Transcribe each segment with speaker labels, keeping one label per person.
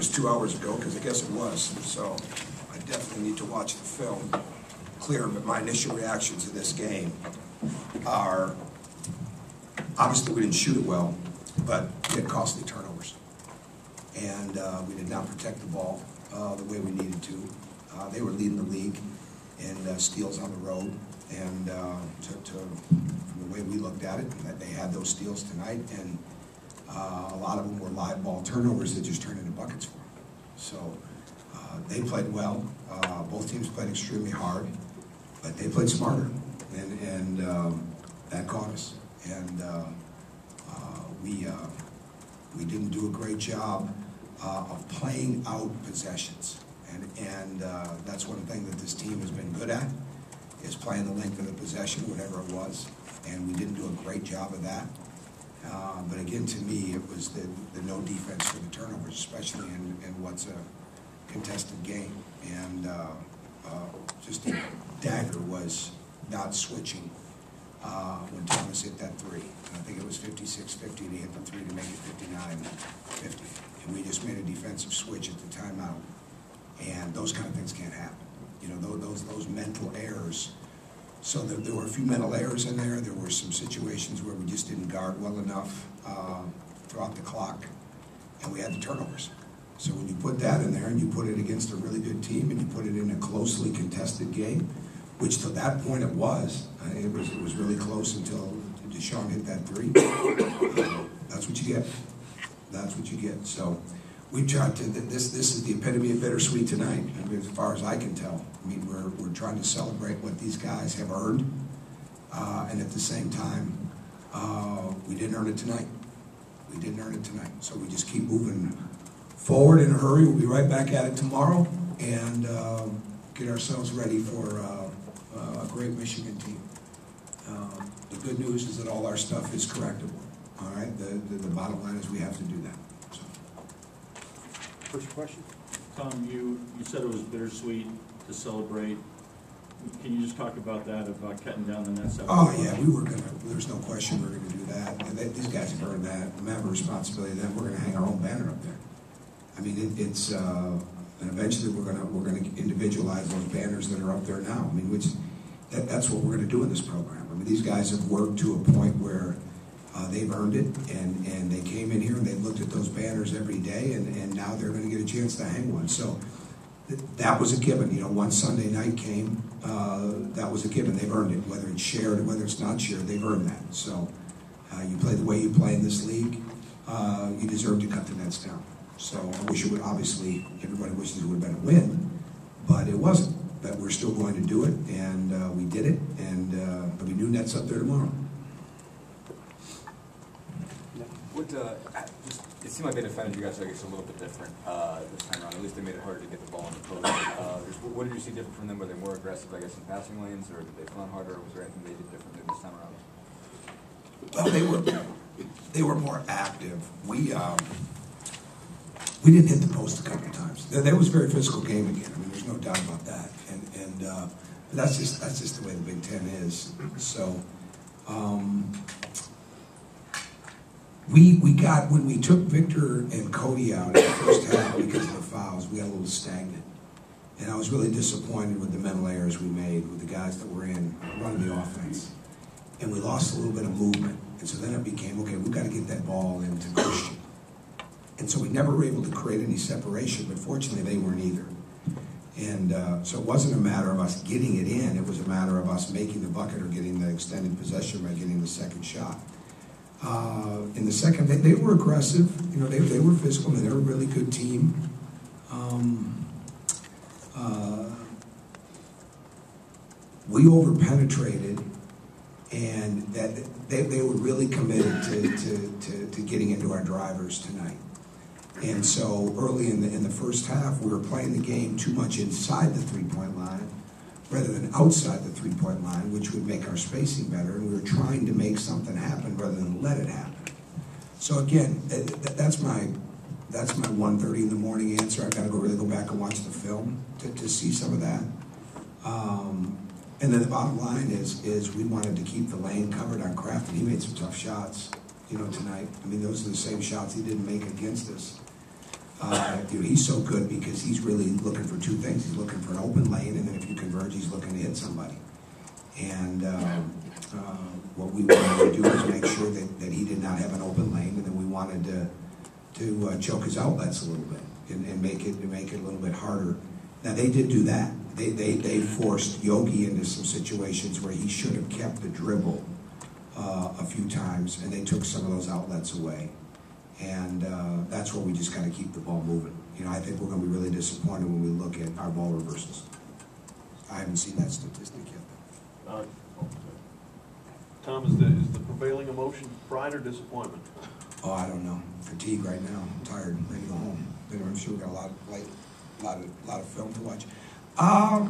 Speaker 1: was 2 hours ago, because I guess it was. So I definitely need to watch the film clear. But my initial reactions to this game are, obviously we didn't shoot it well, but we had costly turnovers. And we did not protect the ball the way we needed to. They were leading the league in steals on the road. And from the way we looked at it, that they had those steals tonight, and a lot of them were live ball turnovers that just turned into buckets for them. So they played well. Both teams played extremely hard, but they played smarter, and that caught us. And we didn't do a great job of playing out possessions, and that's one thing that this team has been good at, is playing the length of the possession, whatever it was, and we didn't do a great job of that. But again, to me, it was the no defense for the turnovers, especially in what's a contested game. And just a dagger was not switching when Thomas hit that three. And I think it was 56-50, and he hit the three to make it 59-50. And we just made a defensive switch at the timeout. And those kind of things can't happen. You know, those mental errors. So there were a few mental errors in there. There were some situations where we just didn't guard well enough throughout the clock, and we had the turnovers. So when you put that in there and you put it against a really good team and you put it in a closely contested game, which to that point it was really close until Deshaun hit that three. That's what you get. That's what you get. So we tried to. This is the epitome of bittersweet tonight, I mean, as far as I can tell. I mean, we're trying to celebrate what these guys have earned, and at the same time, we didn't earn it tonight. We didn't earn it tonight. So we just keep moving forward in a hurry. We'll be right back at it tomorrow, and get ourselves ready for a great Michigan team. The good news is that all our stuff is correctable. All right. The bottom line is we have to do that. So.
Speaker 2: First question.
Speaker 3: Tom, you said it was bittersweet to celebrate. Can you just talk about that, about cutting down the net?
Speaker 1: Oh, yeah, we were going to, there's no question we were going to do that. And these guys have earned that. We have a responsibility then. We're going to hang our own banner up there. I mean, it's and eventually we're going to individualize those banners that are up there now. I mean, that's what we're going to do in this program. I mean, these guys have worked to a point where they've earned it, and they came in here and they looked at those banners every day, and now they're going to get a chance to hang one. So that was a given. You know, once Sunday night came, that was a given. They've earned it, whether it's shared or whether it's not shared. They've earned that. So you play the way you play in this league, you deserve to cut the nets down. So I wish it would. Obviously, everybody wishes it would have been a win, but it wasn't. But we're still going to do it, and we did it, and there'll be new nets up there tomorrow.
Speaker 4: It seemed like they defended you guys, I guess, a little bit different this time around. At least they made it harder to get the ball in the post. What did you see different from them? Were they more aggressive, I guess, in passing lanes, or did they front harder, or was there anything they did differently this time around?
Speaker 1: Well, they were more active. We didn't hit the post a couple of times. That was a very physical game again. I mean, there's no doubt about that. And that's just the way the Big Ten is. So. We got, when we took Victor and Cody out in the first half because of the fouls, we got a little stagnant. And I was really disappointed with the mental errors we made with the guys that were in running the offense. And we lost a little bit of movement. And so then it became, okay, we've got to get that ball into Christian. And so we never were able to create any separation, but fortunately they weren't either. And so it wasn't a matter of us getting it in, it was a matter of us making the bucket or getting the extended possession by getting the second shot. In the second, they were aggressive. You know, they were physical, and they were a really good team. We over-penetrated, and that they were really committed to getting into our drivers tonight. And so early in the first half, we were playing the game too much inside the three-point line rather than outside the three-point line, which would make our spacing better, and we were trying to make something happen rather than let it happen. So again, that's my 1:30 in the morning answer. I've got to really go back and watch the film to see some of that. And then the bottom line is we wanted to keep the lane covered on Kraft, and he made some tough shots, you know, tonight. I mean, those are the same shots he didn't make against us. He's so good because he's really looking for two things. He's looking for an open lane, and then if you converge, he's looking to hit somebody. And what we wanted to do is make sure that he did not have an open lane, and then we wanted to choke his outlets a little bit and make it a little bit harder. Now they did do that. They forced Yogi into some situations where he should have kept the dribble a few times, and they took some of those outlets away. And that's where we just got to keep the ball moving. I think we're going to be really disappointed when we look at our ball reversals. I haven't seen that statistic yet.
Speaker 2: Tom, is the prevailing emotion pride or disappointment?
Speaker 1: Oh, I don't know. Fatigue right now. I'm tired. I'm ready to go home. I'm sure we got a lot of film to watch. I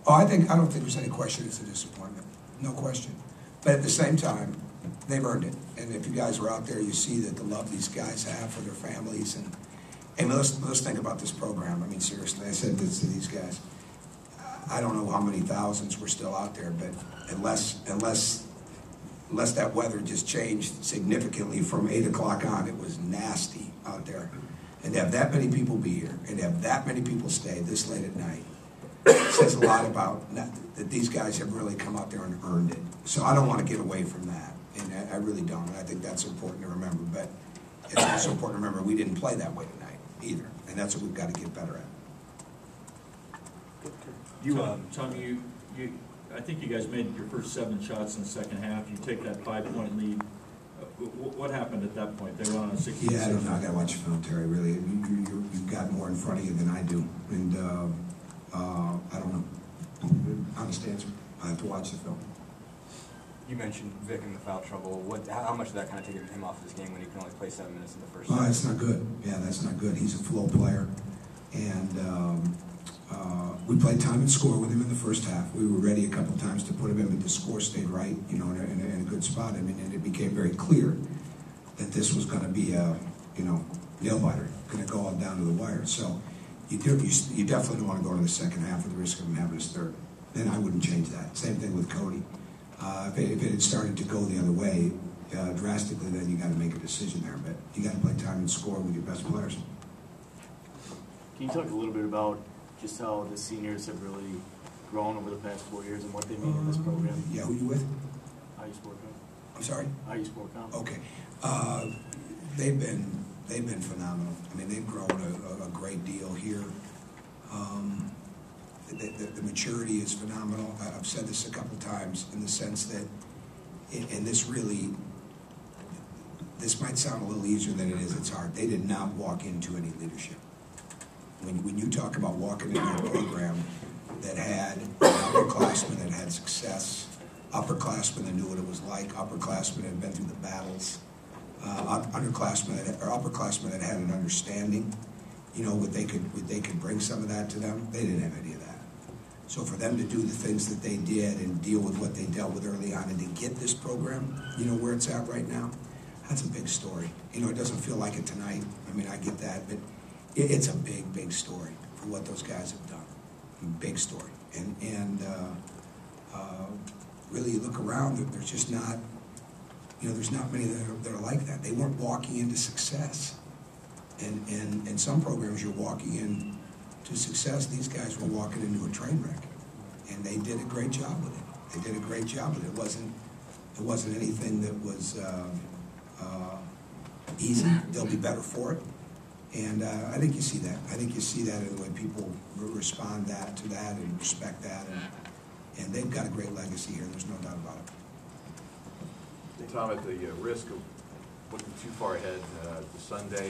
Speaker 1: don't think there's any question it's a disappointment. No question. But at the same time, they've earned it. And if you guys were out there, you see that the love these guys have for their families. And let's think about this program. I mean, seriously, I said this to these guys. I don't know how many thousands were still out there, but unless that weather just changed significantly from 8 o'clock on, it was nasty out there. And to have that many people be here, and to have that many people stay this late at night, says a lot about that these guys have really come out there and earned it. So I don't want to get away from that, and I really don't. And I think that's important to remember. But it's also important to remember we didn't play that way tonight either, and that's what we've got to get better at.
Speaker 3: Tom, I think you guys made your first 7 shots in the second half. You take that 5-point lead. What happened at that point? They were on a 60.
Speaker 1: Yeah, I don't know. I got to watch the film, Terry. Really, you've got more in front of you than I do, and I don't know. Honest answer. I have to watch the film.
Speaker 4: You mentioned Vic in the foul trouble. How much did that kind of take him off his game when he can only play 7 minutes in the first?
Speaker 1: That's not good. Yeah, that's not good. He's a flow player, and we played time and score with him in the first half. We were ready a couple times to put him in, but the score stayed right, in a good spot. I mean, and it became very clear that this was going to be a, nail biter, going to go all down to the wire. So you definitely don't want to go to the second half with the risk of him having his third. Then I wouldn't change that. Same thing with Cody. If it had started to go the other way drastically, then you got to make a decision there. But you got to play time and score with your best players.
Speaker 5: Can you talk a little bit about just how the seniors have really grown over the past 4 years and what they mean in this program?
Speaker 1: Yeah, who you with?
Speaker 5: IU Sport Com.
Speaker 1: I'm sorry?
Speaker 5: IU Sport Com.
Speaker 1: Okay. They've been phenomenal. I mean, they've grown a great deal here. The maturity is phenomenal. I've said this a couple times in the sense that, and this might sound a little easier than it is. It's hard. They did not walk into any leadership. When you talk about walking into a program that had upperclassmen that had success, upperclassmen that knew what it was like, upperclassmen that had been through the battles, upperclassmen that had an understanding, what they could bring some of that to them. They didn't have any of that. So for them to do the things that they did and deal with what they dealt with early on and to get this program, where it's at right now, that's a big story. It doesn't feel like it tonight. I mean, I get that, but it's a big, big story for what those guys have done. Big story. And really, you look around, there's just not, there's not many that are like that. They weren't walking into success. And in some programs, you're walking into success. These guys were walking into a train wreck. And they did a great job with it. They did a great job with it. It wasn't anything that was easy. They'll be better for it. And I think you see that. I think you see that in the way people respond to that and respect that. And they've got a great legacy here. There's no doubt about it.
Speaker 6: Tom, at the risk of looking too far ahead to Sunday,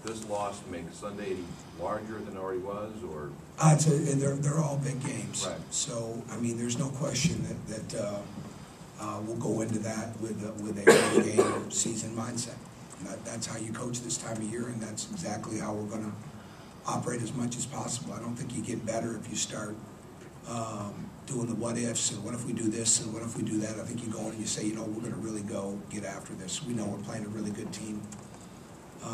Speaker 6: this loss make Sunday any larger than it already was, or?
Speaker 1: They're all big games.
Speaker 6: Right.
Speaker 1: So, I mean, there's no question that we'll go into that with a early game season mindset. That's how you coach this time of year, and that's exactly how we're going to operate as much as possible. I don't think you get better if you start doing the what ifs and what if we do this and what if we do that. I think you go in and you say, we're going to really go get after this. We know we're playing a really good team.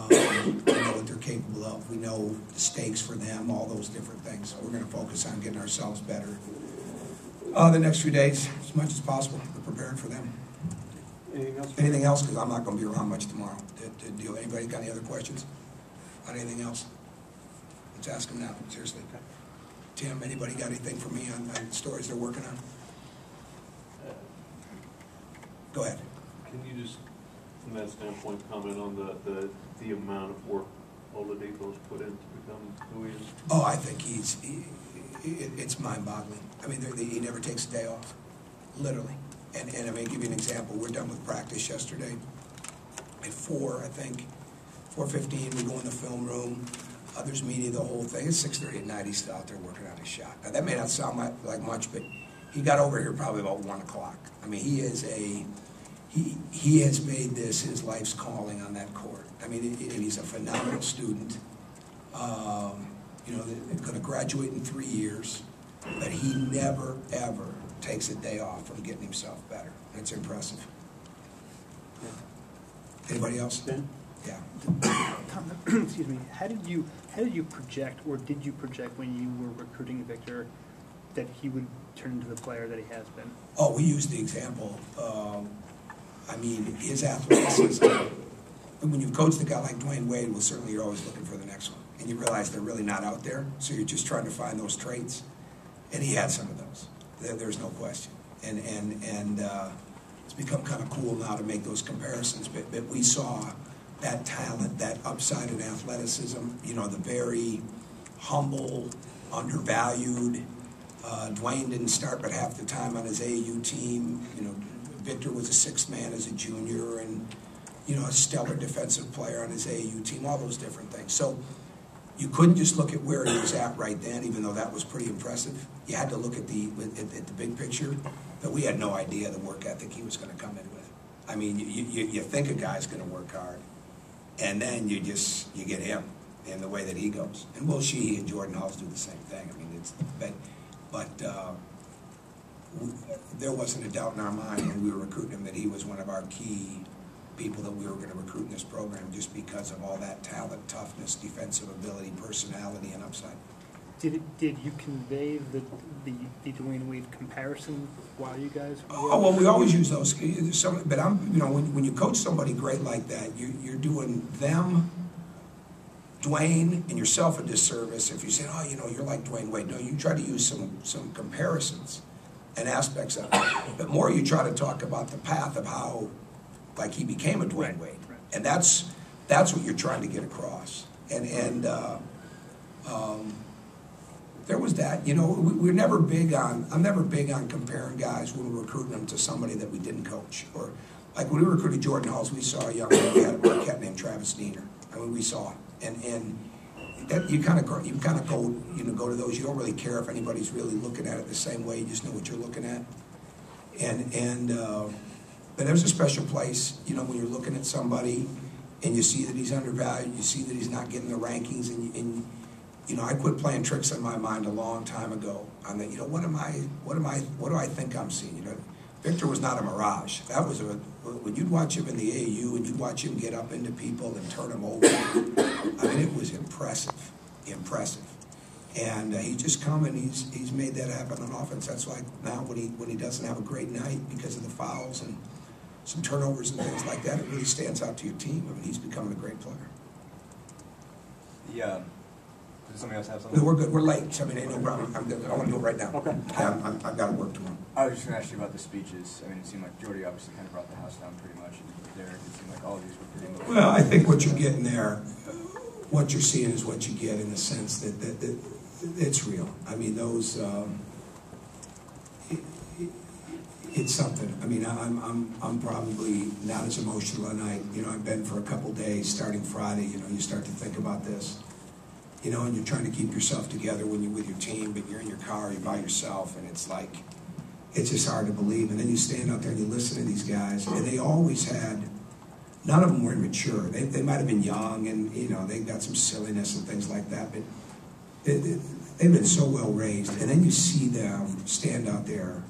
Speaker 1: We know what they're capable of. We know the stakes for them, all those different things. So we're going to focus on getting ourselves better the next few days as much as possible. We're preparing for them.
Speaker 2: Anything else?
Speaker 1: Anything else? Because I'm not going to be around much tomorrow to deal. Anybody got any other questions? on anything else? Let's ask them now, seriously. Tim, anybody got anything for me on stories they're working on? Go ahead.
Speaker 2: Can you just, from that standpoint, comment on the amount of work Oladipo's put in to become who he is?
Speaker 1: Oh, I think it's mind-boggling. I mean, he never takes a day off, literally. And I may give you an example. We're done with practice yesterday at 4, I think, 4:15. We go in the film room. There's media, the whole thing. It's 6:30 at night. He's still out there working on his shot. Now, that may not sound like much, but he got over here probably about 1 o'clock. I mean, he has made this his life's calling on that court. I mean, and he's a phenomenal student. You know, going to graduate in 3 years, but he never, ever takes a day off from getting himself better. It's impressive. Anybody else?
Speaker 7: Ben?
Speaker 1: Yeah.
Speaker 7: Excuse me. How did you project, or did you project when you were recruiting Victor that he would turn into the player that he has been?
Speaker 1: Oh, we used the example. I mean, his athleticism. And when you coach the guy like Dwayne Wade, well, certainly you're always looking for the next one. And you realize they're really not out there, so you're just trying to find those traits. And he had some of those. There's no question. And it's become kind of cool now to make those comparisons. But we saw that talent, that upside in athleticism, you know, the very humble, undervalued. Dwayne didn't start but half the time on his AAU team. You know, Victor was a sixth man as a junior and, you know, a stellar defensive player on his AAU team, all those different things. So you couldn't just look at where he was at right then, even though that was pretty impressive. You had to look at the big picture, but we had no idea the work ethic he was going to come in with. I mean, you think a guy's going to work hard, and then you get him and the way that he goes. And Will Sheehy and Jordan Hulls do the same thing. I mean, there wasn't a doubt in our mind when we were recruiting him that he was one of our key people that we were going to recruit in this program, just because of all that talent, toughness, defensive ability, personality, and upside.
Speaker 7: Did you convey the Dwayne Wade comparison while you guys were?
Speaker 1: Oh, well, we always use those. But when you coach somebody great like that, you're doing them, Dwayne, and yourself a disservice if you say, oh, you know, you're like Dwayne Wade. No, you try to use some comparisons and aspects of it. But more you try to talk about the path of how, like, he became a Dwayne Wade. Right. And that's what you're trying to get across. And there was that. You know, I'm never big on comparing guys when we're recruiting them to somebody that we didn't coach. Or, like, when we recruited Jordan Hulls, we saw a young man who had a Marquette named Travis Diener. I mean, we saw it. And that you kind of go to those. You don't really care if anybody's really looking at it the same way. You just know what you're looking at. But there's a special place, you know, when you're looking at somebody and you see that he's undervalued, you see that he's not getting the rankings, and you know, I quit playing tricks in my mind a long time ago. On that, you know, what do I think I'm seeing? You know, Victor was not a mirage. That was when you'd watch him in the AAU and you'd watch him get up into people and turn them over. I mean, it was impressive. And he just come and he's made that happen on offense. That's why now when he doesn't have a great night because of the fouls and some turnovers and things like that, it really stands out to your team. I mean, he's becoming a great player.
Speaker 4: Yeah. Does somebody else have something?
Speaker 1: No, we're good. We're late. So, I mean, ain't no problem. I want to do it right now.
Speaker 7: Okay.
Speaker 1: I've got to work tomorrow.
Speaker 4: I was just going to ask you about the speeches. I mean, it seemed like Jordy obviously kind of brought the house down pretty much, and Derek, it seemed like all of these were pretty moving. Well,
Speaker 1: I think what you're getting there, what you're seeing is what you get in the sense that it's real. I mean, those, it's something. I mean, I'm probably not as emotional tonight. You know, I've been for a couple days, starting Friday. You know, you start to think about this. You know, and you're trying to keep yourself together when you're with your team, but you're in your car, you're by yourself, and it's like, it's just hard to believe. And then you stand out there and you listen to these guys, and they always had, none of them were immature. They might have been young, and, you know, they got some silliness and things like that, but they've been so well raised. And then you see them stand out there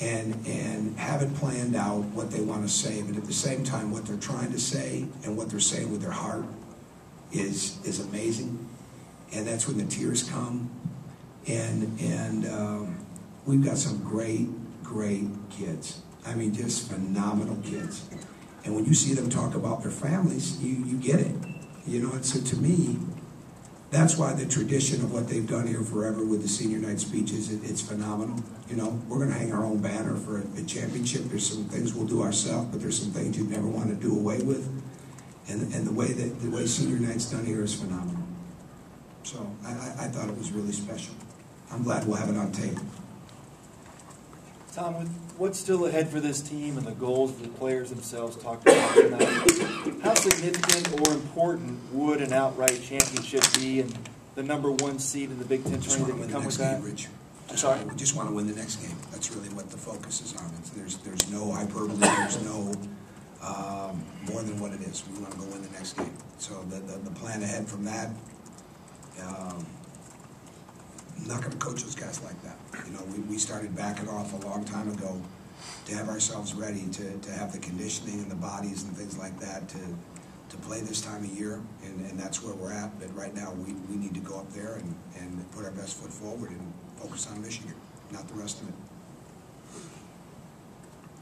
Speaker 1: and have it planned out what they want to say, but at the same time, what they're trying to say and what they're saying with their heart is amazing. And that's when the tears come. And we've got some great kids. I mean, just phenomenal kids. And when you see them talk about their families, you get it. You know, and so to me, that's why the tradition of what they've done here forever with the senior night speeches, it's phenomenal. You know, we're going to hang our own banner for a championship. There's some things we'll do ourselves, but there's some things you'd never want to do away with. And the way senior night's done here is phenomenal. So I thought it was really special. I'm glad we'll have it on tape.
Speaker 8: Tom, with what's still ahead for this team and the goals the players themselves talked about tonight, how significant or important would an outright championship be, and the #1 seed in the Big Ten tournament that can come with that?
Speaker 1: Rich.
Speaker 8: I'm sorry?
Speaker 1: We just want to win the next game. That's really what the focus is on. There's no hyperbole. There's no more than what it is. We want to go win the next game. So the plan ahead from that. I'm not going to coach those guys like that. You know, we started backing off a long time ago to have ourselves ready to have the conditioning and the bodies and things like that to play this time of year, and that's where we're at. But right now, we need to go up there and put our best foot forward and focus on Michigan, not the rest of it.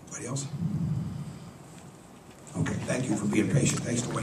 Speaker 1: Anybody else? Okay, thank you for being patient. Thanks for waiting.